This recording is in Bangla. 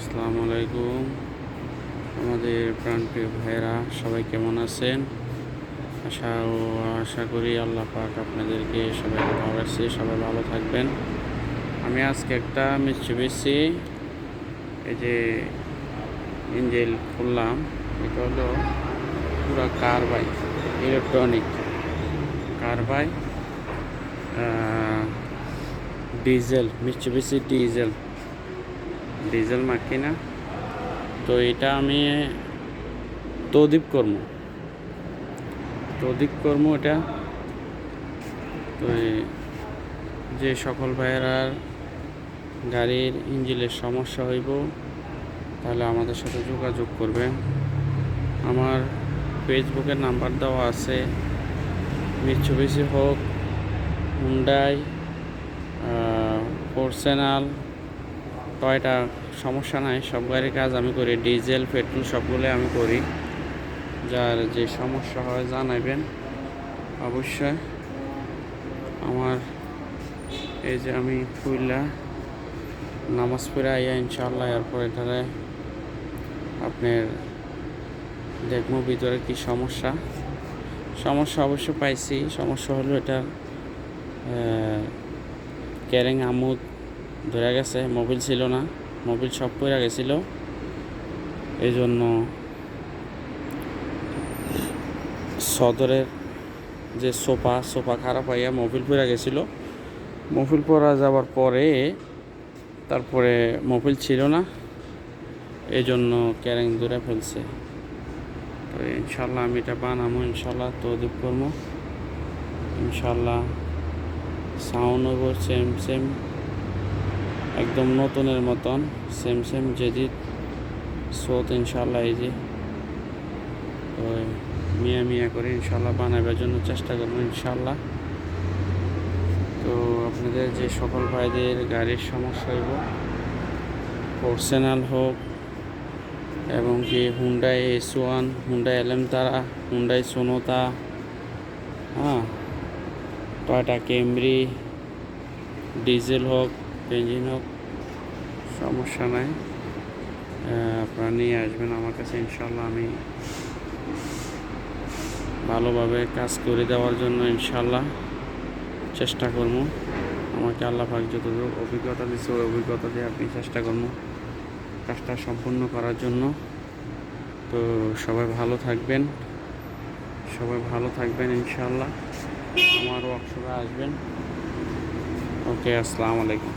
আসসালামু আলাইকুম। আমাদের প্রাণপ্রিয় ভাইয়েরা সবাই কেমন আছেন? আশা করি আল্লাহ পাক আপনাদেরকে সবাইকে ভালো রাখছে, সবাই ভালো থাকবেন। আমি আজকে একটা মিৎসুবিশি এই যে ইঞ্জিন খুললাম। এটা হলো পুরো carbide, electronic carbide, diesel, Mitsubishi diesel মাকিনা। তো এটা আমি তৌদিব করবো এটা। তো যে সকল ভাইয়েরা গাড়ির ইঞ্জিনের সমস্যা হইব তাহলে আমাদের সাথে যোগাযোগ করবেন। আমার ফেসবুকের নাম্বার দেওয়া আছে। মিৎসুবিশি হোক, হুন্ডাই, ফরচুনার, টয়োটা, সমস্যা নাই, সব গাড়ির কাজ আমি করি। ডিজেল, পেট্রোল সবগুলো আমি করি। যার যে সমস্যা হয় জানাবেন অবশ্যই। আমার এই যে আমি ফুইলা নামাজ পড়ে আইয়া ইনশাআল্লাহ এরপর এটারে আপনার দেখবো ভিতরে কি সমস্যা অবশ্য পাইছি। সমস্যা হলো এটা ক্যারিং আমুদ ধরে গেছে, মোবিল ছিল না, মোবিল সব পড়ে গেছিলো। এই জন্য সদরের যে সোফা খারাপ হইয়া মোবিল পড়ে গেছিলো। মোবিল পড়া যাওয়ার পরে তারপরে মোবিল ছিল না, এই জন্য ক্যারিং ধরে ফেলছে। তো ইনশাল্লাহ আমি এটা বানাবো, ইনশাল্লাহ তৌদিব করবো ইনশাল্লাহ। সাউন্ড হইব সেম একদম নতুনের মতন, সেম যেদিন স্রোত ইনশাল্লাহ। এই যে তো মিয়া করে ইনশাল্লাহ বানাবার জন্য চেষ্টা করবো ইনশাল্লাহ। তো আপনাদের যে সকল ভাইদের গাড়ির সমস্যা হইব, ফরচুনার হোক এবং কি Hyundai S1, Hyundai Elantra, Hyundai Sonata, Toyota Camry, diesel হোক, বেঞ্জিন হোক, সমস্যা নাই, আপনারা নিয়ে আসবেন আমার কাছে। ইনশাল্লাহ আমি ভালোভাবে কাজ করে দেওয়ার জন্য ইনশাল্লাহ চেষ্টা করবো। আমাকে আল্লাহ পাক যতটুকু অভিজ্ঞতা দিচ্ছে ওই অভিজ্ঞতা দিয়ে আপনি চেষ্টা করবো কাজটা সম্পূর্ণ করার জন্য। তো সবাই ভালো থাকবেন ইনশাল্লাহ। আমার ওয়ার্কশপে আসবেন। ওকে, আসসালামু আলাইকুম।